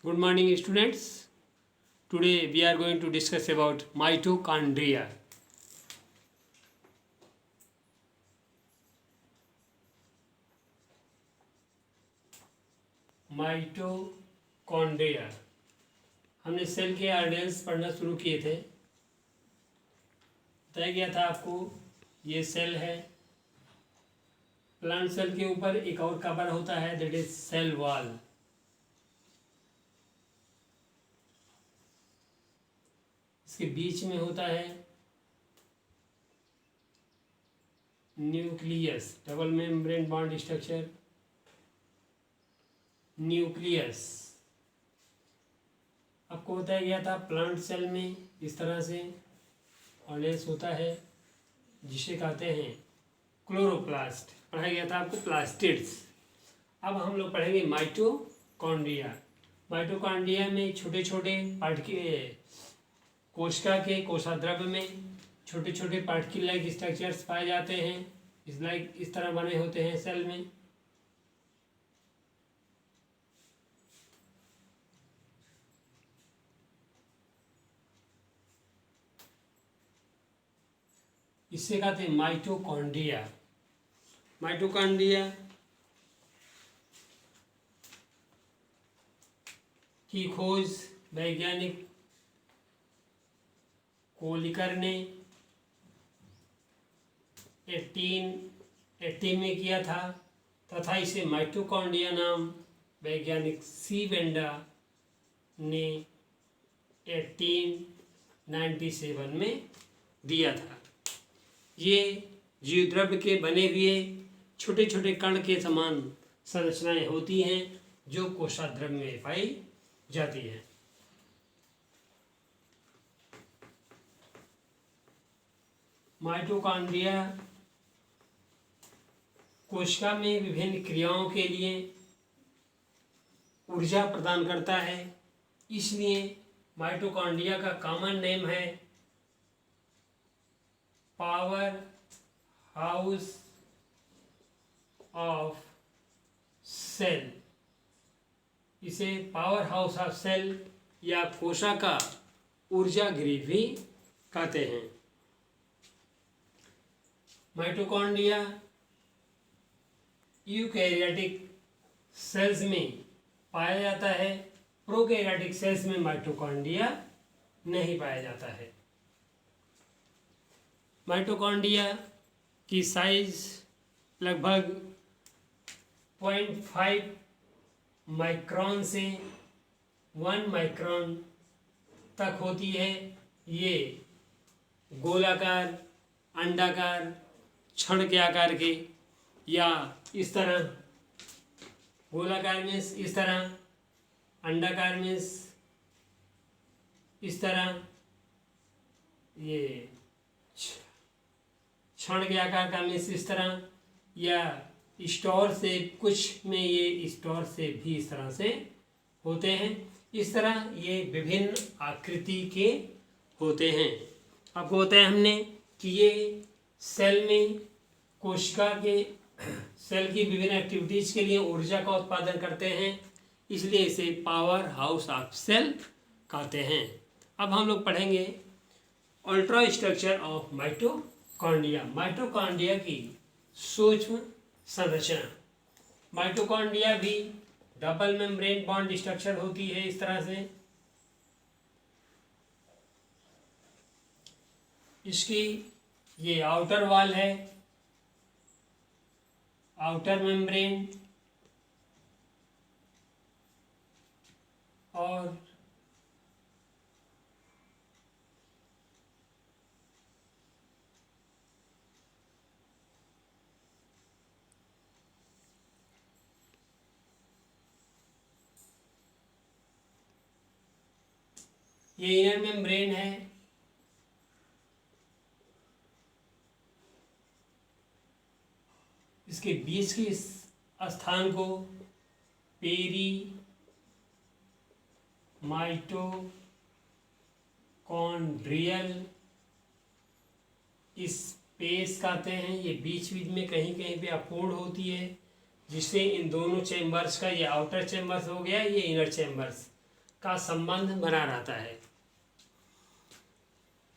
Good morning, students. Today we are going to discuss about mitochondria. Mitochondria हमने cell के organs पढ़ना शुरू किए थे। बताया गया था आपको ये सेल है। प्लांट सेल के ऊपर एक और कवर होता है, दैट इज सेल वॉल। इसके बीच में होता है nucleus, double membrane bond structure, nucleus. आपको बताया गया था प्लांट सेल में इस तरह से ऑर्गेन्स होता है जिसे कहते हैं क्लोरोप्लास्ट। पढ़ाया गया था आपको प्लास्टिड्स। अब हम लोग पढ़ेंगे माइटोकॉन्ड्रिया। माइटोकॉन्ड्रिया में छोटे छोटे कोशिका के कोशाद्रव्य में छोटे छोटे पार्टिकल लाइक स्ट्रक्चर्स पाए जाते हैं। इस तरह बने होते हैं सेल में। इससे कहते हैं माइटोकॉन्ड्रिया। माइटोकॉन्ड्रिया की खोज वैज्ञानिक कोलिकर ने 1880 में किया था तथा इसे माइटोकॉन्ड्रिया नाम वैज्ञानिक सी वेंडा ने 1897 में दिया था। ये जीवद्रव्य के बने हुए छोटे छोटे कण के समान संरचनाएं होती हैं जो कोशाद्रव्य में पाई जाती हैं। माइटोकॉन्ड्रिया कोशिका में विभिन्न क्रियाओं के लिए ऊर्जा प्रदान करता है, इसलिए माइटोकॉन्ड्रिया का कॉमन नेम है पावर हाउस ऑफ सेल। इसे पावर हाउस ऑफ सेल या कोशिका का ऊर्जा गृह भी कहते हैं। माइटोकॉन्ड्रिया यूकैरियोटिक सेल्स में पाया जाता है। प्रोकैरियोटिक सेल्स में माइटोकॉन्ड्रिया नहीं पाया जाता है। माइटोकॉन्ड्रिया की साइज लगभग 0.5 माइक्रोन से 1 माइक्रोन तक होती है। ये गोलाकार, अंडाकार, छड़ के आकार के या इस तरह, गोलाकार में इस तरह, अंडाकार में इस तरह, ये छड़ के आकार का में इस तरह, या स्टोर से, कुछ में ये स्टोर से भी इस तरह से होते हैं। इस तरह ये विभिन्न आकृति के होते हैं। आपको बताया हमने कि ये सेल में कोशिका के सेल की विभिन्न एक्टिविटीज़ के लिए ऊर्जा का उत्पादन करते हैं, इसलिए इसे पावर हाउस ऑफ सेल कहते हैं। अब हम लोग पढ़ेंगे ultra structure of mitochondria. Mitochondria की सूक्ष्म संरचना। माइटोकॉन्ड्रिया भी डबल मेम्ब्रेन बॉन्ड स्ट्रक्चर होती है इस तरह से। इसकी ये आउटर वॉल है, आउटर मेम्ब्रेन, और ये इनर मेम्ब्रेन है। इसके बीच के इस स्थान को पेरी माइटोकॉन्ड्रियल स्पेस कहते हैं। ये बीच बीच में कहीं कहीं पे अपोड होती है, जिससे इन दोनों चैम्बर्स का, ये आउटर चैम्बर्स हो गया, ये इनर चैम्बर्स, का संबंध बना रहता है।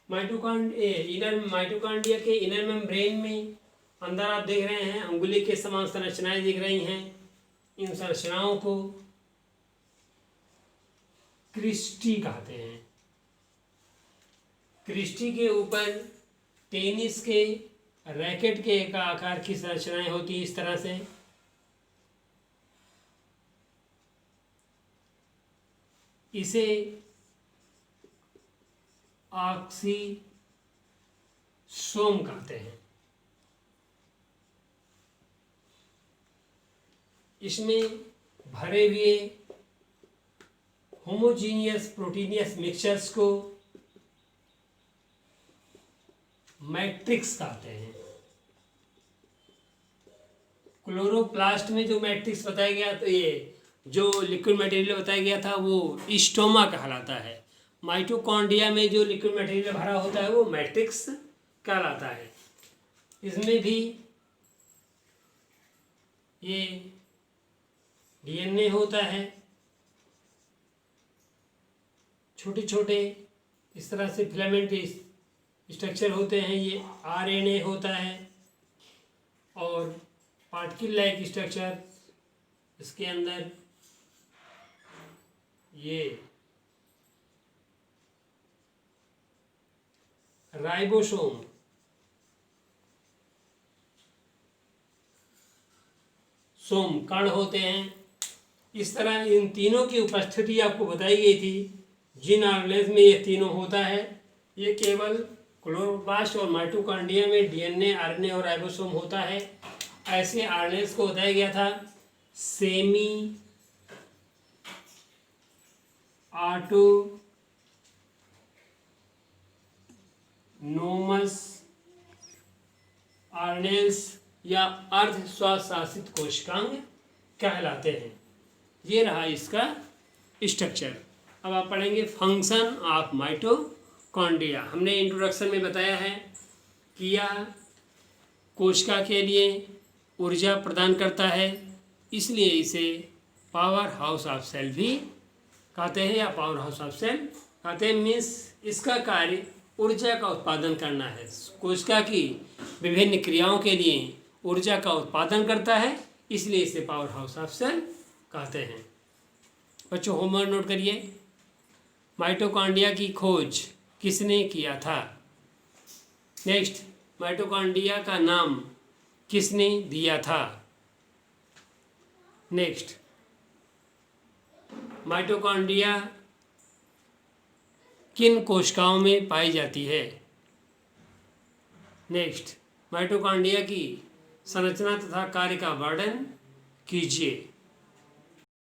माइटोकॉन्ड्रिया के इनर मेम्ब्रेन में अंदर आप देख रहे हैं अंगुली के समान संरचनाएं दिख रही हैं। इन संरचनाओं को क्रिस्टी कहते हैं। क्रिस्टी के ऊपर टेनिस के रैकेट के एक आकार की संरचनाएं होती है इस तरह से। इसे ऑक्सीसोम कहते हैं। इसमें भरे हुए होमोजीनियस प्रोटीनियस मिक्सचर्स को मैट्रिक्स कहते हैं। क्लोरोप्लास्ट में जो मैट्रिक्स बताया गया, तो ये जो लिक्विड मटेरियल बताया गया था वो स्टोमा कहलाता है। माइटोकॉन्ड्रिया में जो लिक्विड मटेरियल भरा होता है वो मैट्रिक्स कहलाता है। इसमें भी ये डीएनए होता है, छोटे छोटे इस तरह से फिलामेंट स्ट्रक्चर होते हैं। ये आरएनए होता है और पार्टिकल लाइक स्ट्रक्चर इसके अंदर ये राइबोसोम, सोम कण होते हैं। इस तरह इन तीनों की उपस्थिति आपको बताई गई थी। जिन ऑर्गेनेल्स में ये तीनों होता है, ये केवल क्लोरोप्लास्ट और माइटोकॉन्ड्रिया में डीएनए, आरएनए और राइबोसोम होता है। ऐसे ऑर्गेनेल्स को बताया गया था सेमी ऑटोनोमस ऑर्गेनेल्स या अर्ध स्वशासित कोशिकांग कहलाते हैं। ये रहा इसका स्ट्रक्चर। अब आप पढ़ेंगे फंक्शन ऑफ माइटोकॉन्ड्रिया। हमने इंट्रोडक्शन में बताया है कि यह कोशिका के लिए ऊर्जा प्रदान करता है, इसलिए इसे पावर हाउस ऑफ सेल भी कहते हैं या पावर हाउस ऑफ सेल कहते हैं। मीन्स इसका कार्य ऊर्जा का उत्पादन करना है। कोशिका की विभिन्न क्रियाओं के लिए ऊर्जा का उत्पादन करता है, इसलिए इसे पावर हाउस ऑफ सेल कहते हैं। बच्चों होमवर्क नोट करिए। माइटोकॉन्ड्रिया की खोज किसने किया था? नेक्स्ट, माइटोकॉन्ड्रिया का नाम किसने दिया था? नेक्स्ट, माइटोकॉन्ड्रिया किन कोशिकाओं में पाई जाती है? नेक्स्ट, माइटोकॉन्ड्रिया की संरचना तथा कार्य का वर्णन कीजिए।